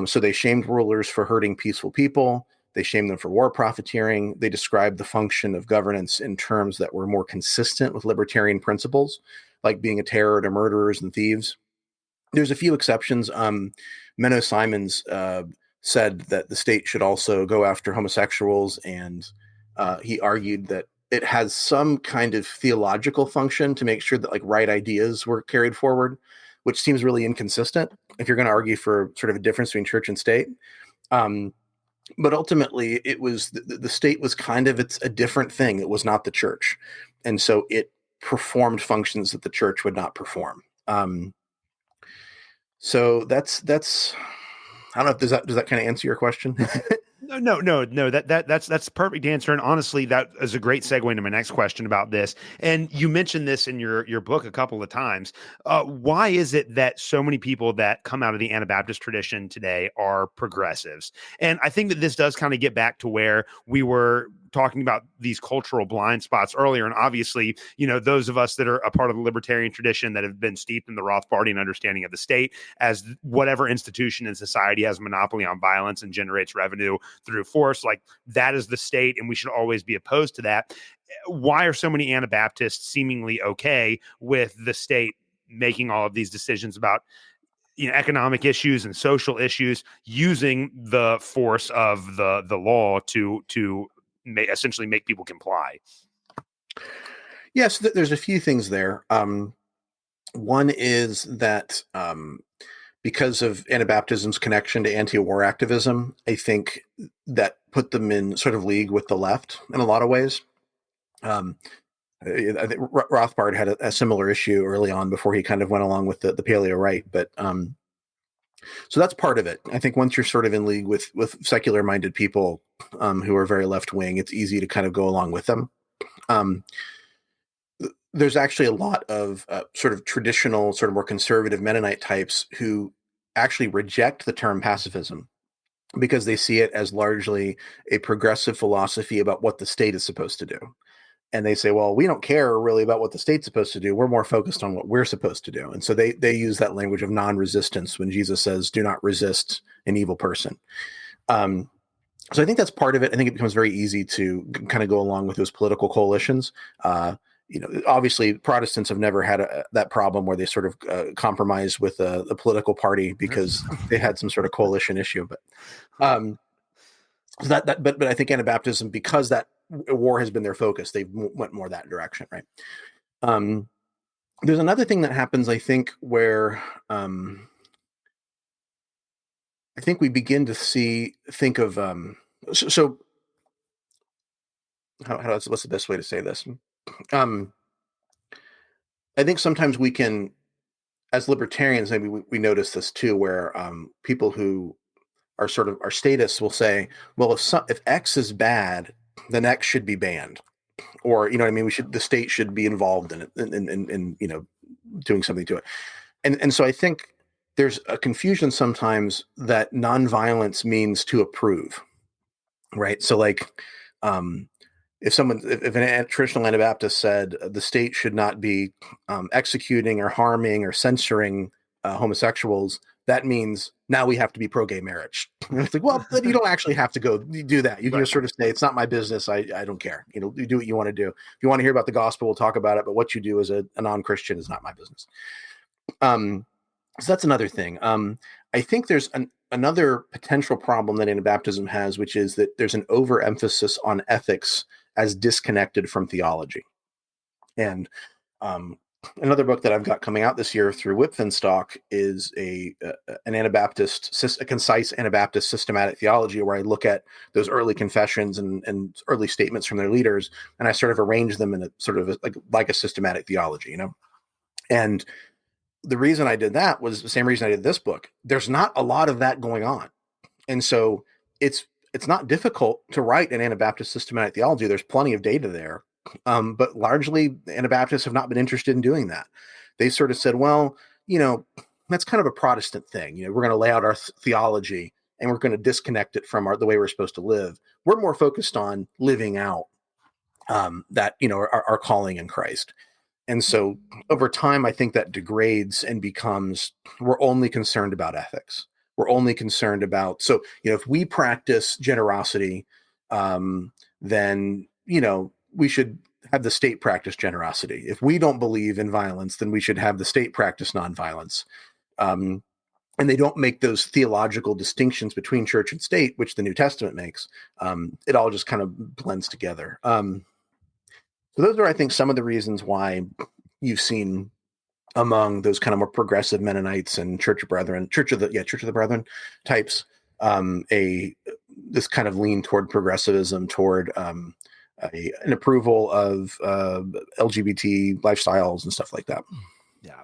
So they shamed rulers for hurting peaceful people. They shamed them for war profiteering. They described the function of governance in terms that were more consistent with libertarian principles, like being a terror to murderers and thieves. There's a few exceptions. Menno Simons said that the state should also go after homosexuals, and he argued that it has some kind of theological function to make sure that, like, right ideas were carried forward, which seems really inconsistent if you're going to argue for sort of a difference between church and state. But ultimately, it was the state was kind of a different thing. It was not the church, and so it performed functions that the church would not perform. So that's I don't know if does that kind of answer your question? No. That's a perfect answer. And honestly, that is a great segue into my next question about this. And you mentioned this in your book a couple of times. Why is it that so many people that come out of the Anabaptist tradition today are progressives? And I think that this does kind of get back to where we were talking about these cultural blind spots earlier. And obviously, those of us that are a part of the libertarian tradition that have been steeped in the Rothbardian understanding of the state as whatever institution in society has a monopoly on violence and generates revenue through force, like that is the state, and we should always be opposed to that. Why are so many Anabaptists seemingly okay with the state making all of these decisions about economic issues and social issues, using the force of the law to essentially make people comply? Yes, there's a few things there. One is that because of Anabaptism's connection to anti-war activism, I think that put them in sort of league with the left in a lot of ways. I think Rothbard had a similar issue early on before he kind of went along with the paleo right. But so that's part of it. I think once you're sort of in league with secular-minded people who are very left-wing, it's easy to kind of go along with them. There's actually a lot of sort of traditional, sort of more conservative Mennonite types who actually reject the term pacifism because they see it as largely a progressive philosophy about what the state is supposed to do. And they say, well, we don't care really about what the state's supposed to do. We're more focused on what we're supposed to do. And so they use that language of non-resistance when Jesus says, do not resist an evil person. So I think that's part of it. I think it becomes very easy to kind of go along with those political coalitions. Obviously Protestants have never had that problem where they sort of compromise with a political party because they had some sort of coalition issue. But but I think Anabaptism, because that war has been their focus, they went more that direction, right? There's another thing that happens, I think, where I think we begin to think of what's the best way to say this? I think sometimes we can, as libertarians, maybe we notice this too, where people who are sort of our statists will say, well, if X is bad, then X should be banned, or the state should be involved in it, and doing something to it, and so I think there's a confusion sometimes that nonviolence means to approve, right? So like, if a traditional Anabaptist said the state should not be executing or harming or censoring homosexuals, that means now we have to be pro-gay marriage. It's like, well, you don't actually have to go do that. You can just sort of say, it's not my business. I don't care. You do what you want to do. If you want to hear about the gospel, we'll talk about it. But what you do as a non-Christian is not my business. So that's another thing. I think there's another potential problem that Anabaptism has, which is that there's an overemphasis on ethics as disconnected from theology. And another book that I've got coming out this year through Whitfinstock is an Anabaptist, a concise Anabaptist systematic theology, where I look at those early confessions and early statements from their leaders, and I sort of arrange them in a sort of like a systematic theology, And the reason I did that was the same reason I did this book. There's not a lot of that going on. And so it's not difficult to write an Anabaptist systematic theology. There's plenty of data there. But largely Anabaptists have not been interested in doing that. They sort of said, well, that's kind of a Protestant thing. We're going to lay out our theology and we're going to disconnect it from the way we're supposed to live. We're more focused on living out that, our calling in Christ. And so over time, I think that degrades and becomes, we're only concerned about ethics. We're only concerned about, so, if we practice generosity, then, we should have the state practice generosity. If we don't believe in violence, then we should have the state practice nonviolence. And they don't make those theological distinctions between church and state, which the New Testament makes. It all just kind of blends together. So those are, I think, some of the reasons why you've seen among those kind of more progressive Mennonites and Church of the Brethren types, this kind of lean toward progressivism, toward an approval of LGBT lifestyles and stuff like that. Yeah.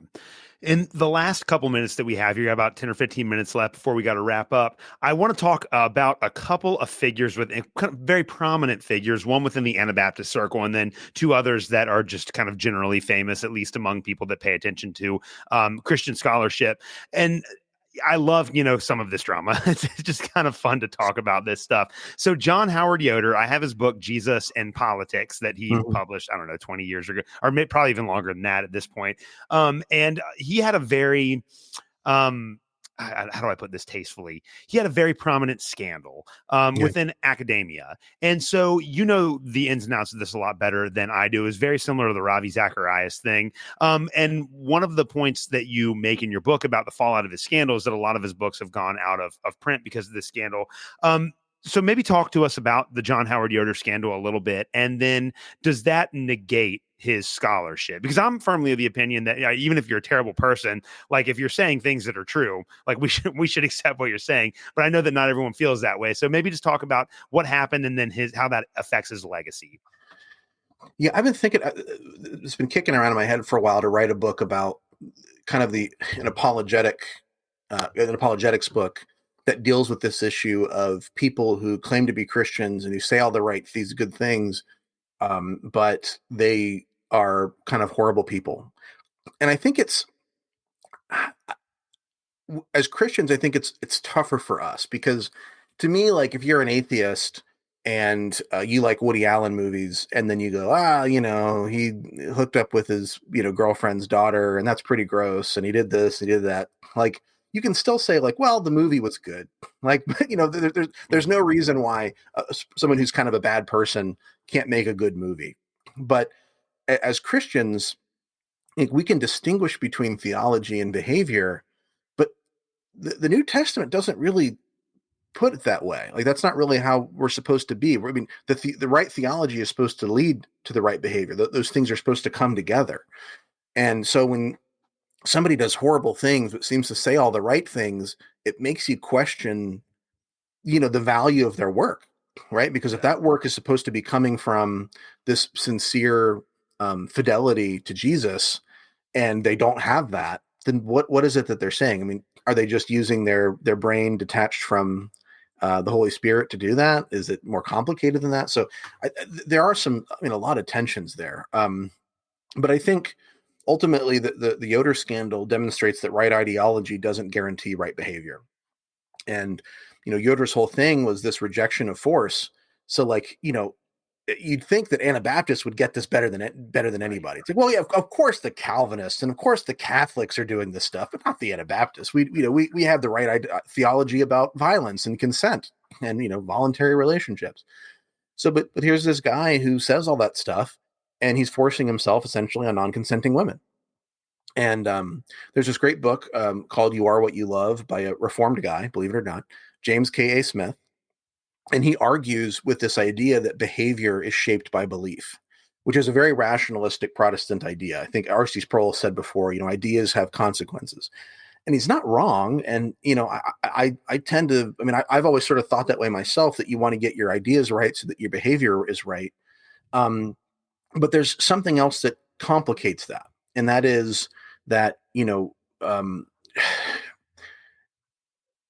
In the last couple minutes that we have here, about 10 or 15 minutes left before we got to wrap up, I want to talk about a couple of figures with kind of very prominent figures, one within the Anabaptist circle, and then two others that are just kind of generally famous, at least among people that pay attention to Christian scholarship. And I love, some of this drama. It's just kind of fun to talk about this stuff. So John Howard Yoder, I have his book, Jesus and Politics, that he published, I don't know, 20 years ago, or probably even longer than that at this point. And he had a very, how do I put this tastefully? He had a very prominent scandal within academia. And so, the ins and outs of this a lot better than I do. Is very similar to the Ravi Zacharias thing. And one of the points that you make in your book about the fallout of his scandal is that a lot of his books have gone out of print because of this scandal. So maybe talk to us about the John Howard Yoder scandal a little bit. And then does that negate his scholarship? Because I'm firmly of the opinion that even if you're a terrible person, like if you're saying things that are true, like we should accept what you're saying. But I know that not everyone feels that way. So maybe just talk about what happened and then how that affects his legacy. Yeah, I've been thinking, it's been kicking around in my head for a while to write a book about kind of an apologetics book that deals with this issue of people who claim to be Christians and who say all these good things, but they are kind of horrible people. And I think as Christians, I think it's tougher for us because, to me, like if you're an atheist and you like Woody Allen movies, and then you go, he hooked up with his girlfriend's daughter, and that's pretty gross, and he did this, he did that, like. You can still say like, well, the movie was good. Like, there's no reason why someone who's kind of a bad person can't make a good movie. But as Christians, I think we can distinguish between theology and behavior, but the New Testament doesn't really put it that way. Like, that's not really how we're supposed to be. I mean, the right theology is supposed to lead to the right behavior. Those things are supposed to come together. And so when somebody does horrible things but seems to say all the right things, it makes you question, the value of their work, right? Because if that work is supposed to be coming from this sincere fidelity to Jesus, and they don't have that, then what is it that they're saying? I mean, are they just using their brain detached from the Holy Spirit to do that? Is it more complicated than that? So there are a lot of tensions there. But I think ultimately the Yoder scandal demonstrates that right ideology doesn't guarantee right behavior. And, Yoder's whole thing was this rejection of force. So like, you'd think that Anabaptists would get this better than anybody. It's like, well, yeah, of course the Calvinists and of course the Catholics are doing this stuff, but not the Anabaptists. We have the right theology about violence and consent and, voluntary relationships. So, but here's this guy who says all that stuff, and he's forcing himself essentially on non-consenting women. And there's this great book called You Are What You Love by a Reformed guy, believe it or not, James K.A. Smith. And he argues with this idea that behavior is shaped by belief, which is a very rationalistic Protestant idea. I think R.C. Sproul said before, ideas have consequences. And he's not wrong. And, I tend to, I've always sort of thought that way myself, that you want to get your ideas right so that your behavior is right. But there's something else that complicates that. And that is that,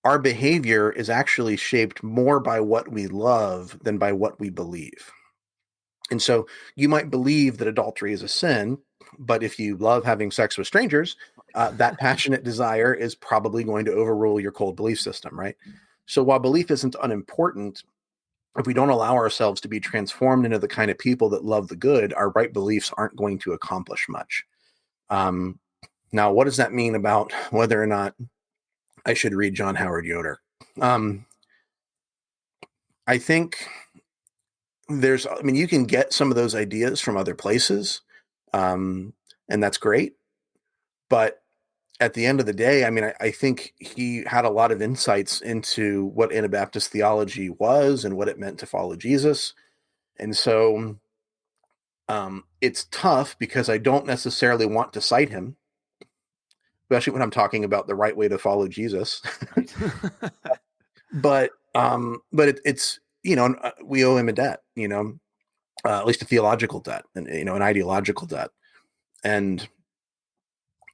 our behavior is actually shaped more by what we love than by what we believe. And so you might believe that adultery is a sin, but if you love having sex with strangers, that passionate desire is probably going to overrule your cold belief system, right? So while belief isn't unimportant, if we don't allow ourselves to be transformed into the kind of people that love the good, our right beliefs aren't going to accomplish much. Now, what does that mean about whether or not I should read John Howard Yoder? I think you can get some of those ideas from other places, and that's great. But at the end of the day, I think he had a lot of insights into what Anabaptist theology was and what it meant to follow Jesus. And so it's tough because I don't necessarily want to cite him, especially when I'm talking about the right way to follow Jesus. But it's we owe him a debt, at least a theological debt and, an ideological debt. And,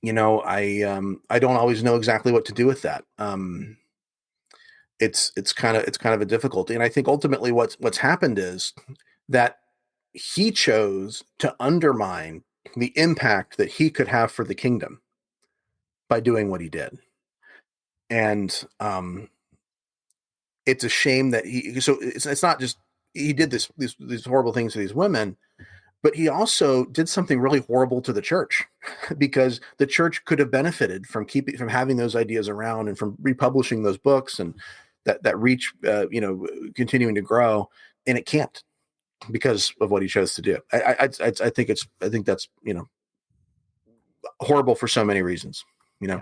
I don't always know exactly what to do with that. It's kind of a difficulty. And I think ultimately what's happened is that he chose to undermine the impact that he could have for the kingdom by doing what he did. And it's a shame that it's not just he did these horrible things to these women, but he also did something really horrible to the church because the church could have benefited from having those ideas around and from republishing those books and that reach, continuing to grow, and it can't because of what he chose to do. I think that's horrible for so many reasons. Yeah.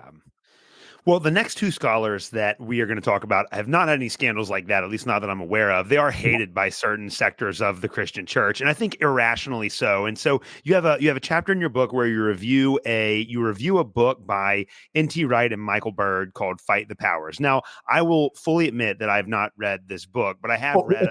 Well, the next two scholars that we are going to talk about have not had any scandals like that, at least not that I'm aware of. They are hated by certain sectors of the Christian church, and I think irrationally so. And so you have a chapter in your book where you review a book by N.T. Wright and Michael Bird called "Fight the Powers." Now, I will fully admit that I have not read this book, but I have read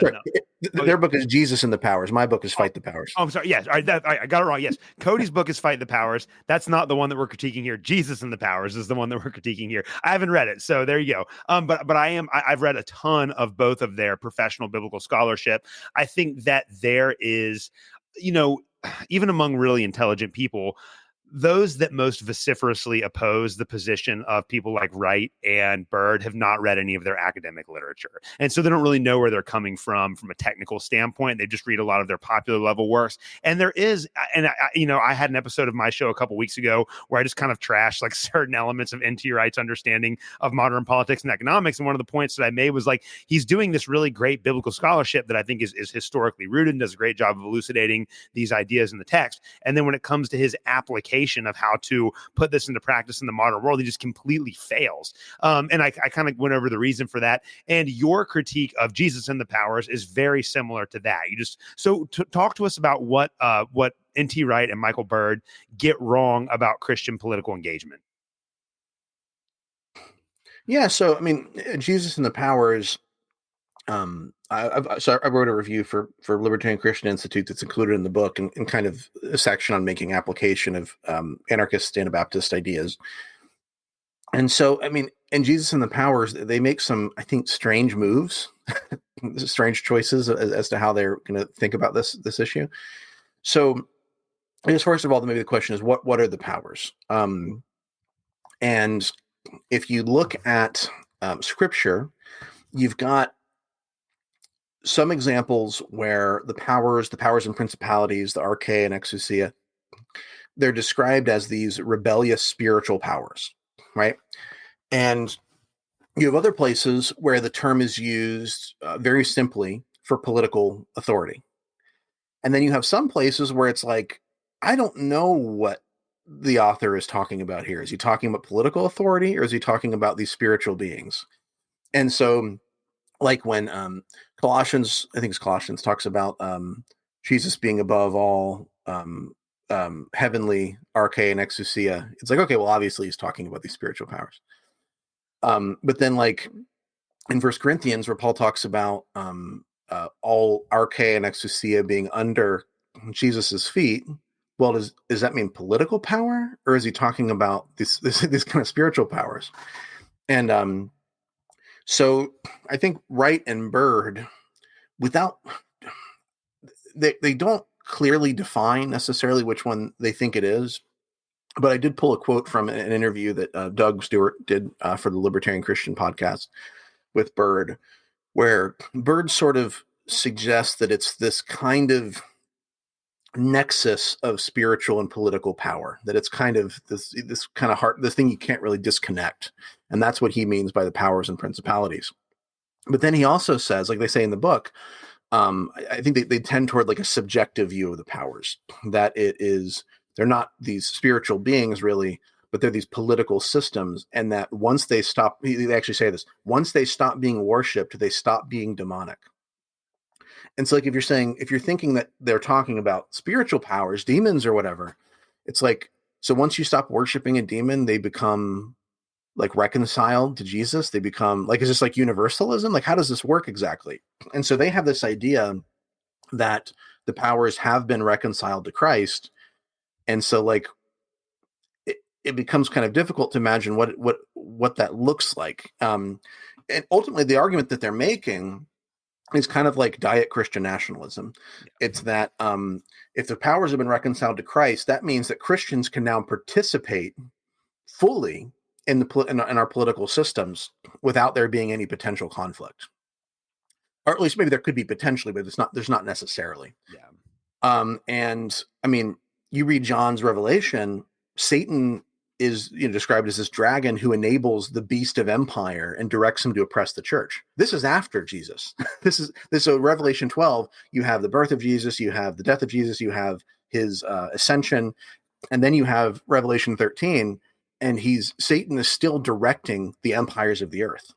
their book is Jesus and the Powers. My book is Fight the Powers. Oh, I'm sorry. Yes, I got it wrong. Yes, Cody's book is Fight the Powers. That's not the one that we're critiquing here. Jesus and the Powers is the one that we're critiquing here. I haven't read it, so there you go. But I've read a ton of both of their professional biblical scholarship. I think that there is, even among really intelligent people, those that most vociferously oppose the position of people like Wright and Bird have not read any of their academic literature. And so they don't really know where they're coming from a technical standpoint. They just read a lot of their popular level works. And there is, and I had an episode of my show a couple weeks ago where I just kind of trashed like certain elements of N.T. Wright's understanding of modern politics and economics. And one of the points that I made was like, he's doing this really great biblical scholarship that I think is historically rooted and does a great job of elucidating these ideas in the text. And then when it comes to his application of how to put this into practice in the modern world, he just completely fails. And I kind of went over the reason for that. And your critique of Jesus and the Powers is very similar to that. Talk to us about what N.T. Wright and Michael Bird get wrong about Christian political engagement. Yeah. So, I mean, Jesus and the Powers, I wrote a review for Libertarian Christian Institute that's included in the book and kind of a section on making application of Anarchist Anabaptist ideas. And so, I mean, in Jesus and the Powers, they make some, I think, strange moves, strange choices as to how they're going to think about this issue. So, I guess first of all, maybe the question is, what are the powers? And if you look at Scripture, you've got some examples where the powers and principalities, the arche and exousia, they're described as these rebellious spiritual powers, right? And you have other places where the term is used very simply for political authority. And then you have some places where it's like, I don't know what the author is talking about here. Is he talking about political authority or is he talking about these spiritual beings? And so, like when Colossians talks about Jesus being above all heavenly arche and exousia. It's like, okay, well, obviously he's talking about these spiritual powers. But then, like in 1 Corinthians, where Paul talks about all arche and exousia being under Jesus's feet, well, does that mean political power, or is he talking about this kind of spiritual powers? And so I think Wright and Bird, they don't clearly define necessarily which one they think it is, but I did pull a quote from an interview that Doug Stewart did for the Libertarian Christian podcast with Bird, where Bird sort of suggests that it's this kind of nexus of spiritual and political power, that it's kind of this kind of heart, this thing you can't really disconnect. And that's what he means by the powers and principalities. But then he also says, like they say in the book, I think they tend toward like a subjective view of the powers, that they're not these spiritual beings really, but they're these political systems. And that once they stop, they actually say this, once they stop being worshipped, they stop being demonic. And so, like, if you're thinking that they're talking about spiritual powers, demons or whatever, it's like, so once you stop worshiping a demon, they become like reconciled to Jesus. They become like, is this like universalism? Like, how does this work exactly? And so they have this idea that the powers have been reconciled to Christ. And so like it becomes kind of difficult to imagine what that looks like. And ultimately the argument that they're making is kind of like diet Christian nationalism. It's that if the powers have been reconciled to Christ, that means that Christians can now participate fully in our political systems without there being any potential conflict, or at least maybe there could be potentially, but there's not necessarily. Yeah. And I mean, you read John's Revelation, Satan is described as this dragon who enables the beast of empire and directs him to oppress the church. This is after Jesus. So Revelation 12, you have the birth of Jesus, you have the death of Jesus, you have his ascension, and then you have Revelation 13, and Satan is still directing the empires of the earth.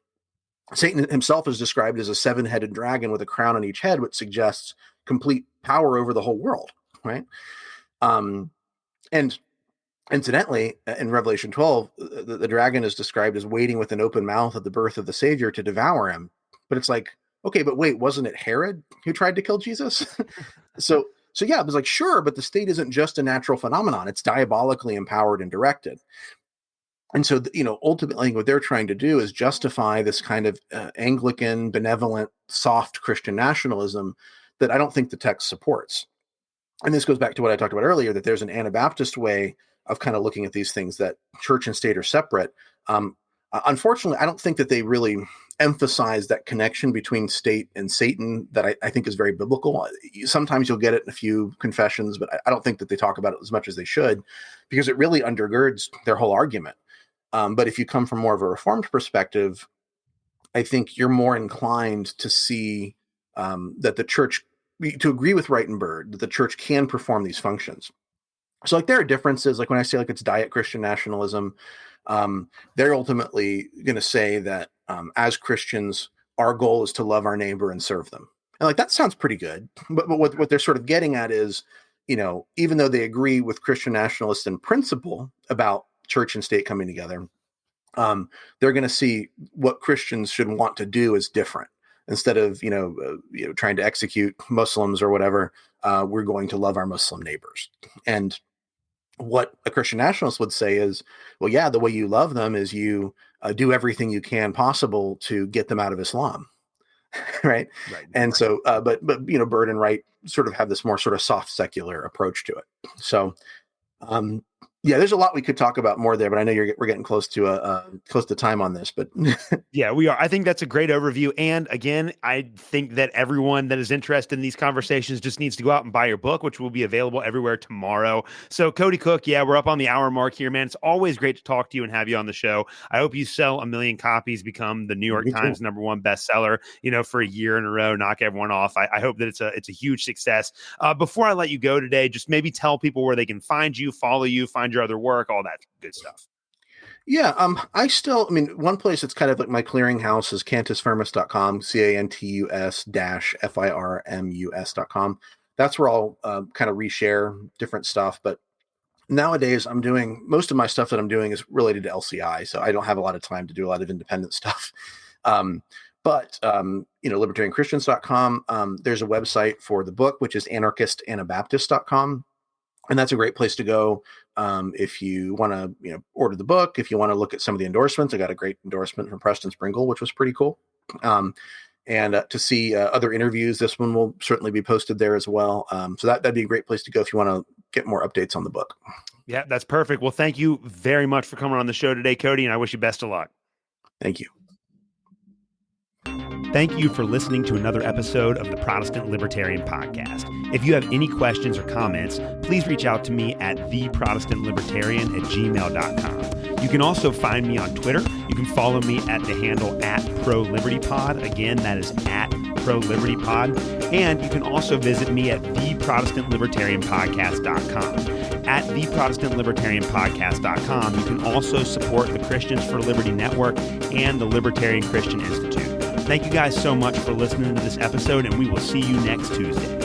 Satan himself is described as a 7-headed dragon with a crown on each head, which suggests complete power over the whole world, right? And incidentally, in Revelation 12, the dragon is described as waiting with an open mouth at the birth of the Savior to devour him. But it's like, okay, but wait, wasn't it Herod who tried to kill Jesus? So yeah, it was like, sure, but the state isn't just a natural phenomenon. It's diabolically empowered and directed. And so, ultimately what they're trying to do is justify this kind of Anglican, benevolent, soft Christian nationalism that I don't think the text supports. And this goes back to what I talked about earlier, that there's an Anabaptist way of kind of looking at these things, that church and state are separate. Unfortunately, I don't think that they really emphasize that connection between state and Satan that I think is very biblical. Sometimes you'll get it in a few confessions, but I don't think that they talk about it as much as they should, because it really undergirds their whole argument. But if you come from more of a Reformed perspective, I think you're more inclined to see that the church, to agree with Wright and Bird, that the church can perform these functions. So like there are differences. Like when I say like it's diet Christian nationalism, they're ultimately going to say that as Christians, our goal is to love our neighbor and serve them. And like that sounds pretty good. But what they're sort of getting at is, even though they agree with Christian nationalists in principle about church and state coming together, they're going to see what Christians should want to do as different. Instead of trying to execute Muslims or whatever, we're going to love our Muslim neighbors. And what a Christian nationalist would say is, well, yeah, the way you love them is you do everything you can possible to get them out of Islam, right? And so, but Bird and Wright sort of have this more sort of soft secular approach to it. So, yeah, there's a lot we could talk about more there, but I know we're getting close to time on this. But yeah, we are. I think that's a great overview. And again, I think that everyone that is interested in these conversations just needs to go out and buy your book, which will be available everywhere tomorrow. So Cody Cook, yeah, we're up on the hour mark here, man. It's always great to talk to you and have you on the show. I hope you sell 1 million copies, become the New York Times #1 bestseller, for a year in a row, knock everyone off. I hope that it's a huge success. Before I let you go today, just maybe tell people where they can find you, follow you, find your other work, all that good stuff. Yeah, one place that's kind of like my clearinghouse is cantusfirmus.com, cantus-firmus.com. That's where I'll kind of reshare different stuff. But nowadays most of my stuff that I'm doing is related to LCI, so I don't have a lot of time to do a lot of independent stuff. But libertarianchristians.com, there's a website for the book, which is anarchistanabaptist.com. And that's a great place to go if you want to, order the book. If you want to look at some of the endorsements, I got a great endorsement from Preston Sprinkle, which was pretty cool. And to see other interviews, this one will certainly be posted there as well. So that'd be a great place to go if you want to get more updates on the book. Yeah, that's perfect. Well, thank you very much for coming on the show today, Cody, and I wish you best of luck. Thank you. Thank you for listening to another episode of the Protestant Libertarian Podcast. If you have any questions or comments, please reach out to me at theprotestantlibertarian@gmail.com. You can also find me on Twitter. You can follow me at the handle @ProLibertyPod. Again, that is @ProLibertyPod. And you can also visit me at theprotestantlibertarianpodcast.com. At theprotestantlibertarianpodcast.com, you can also support the Christians for Liberty Network and the Libertarian Christian Institute. Thank you guys so much for listening to this episode, and we will see you next Tuesday.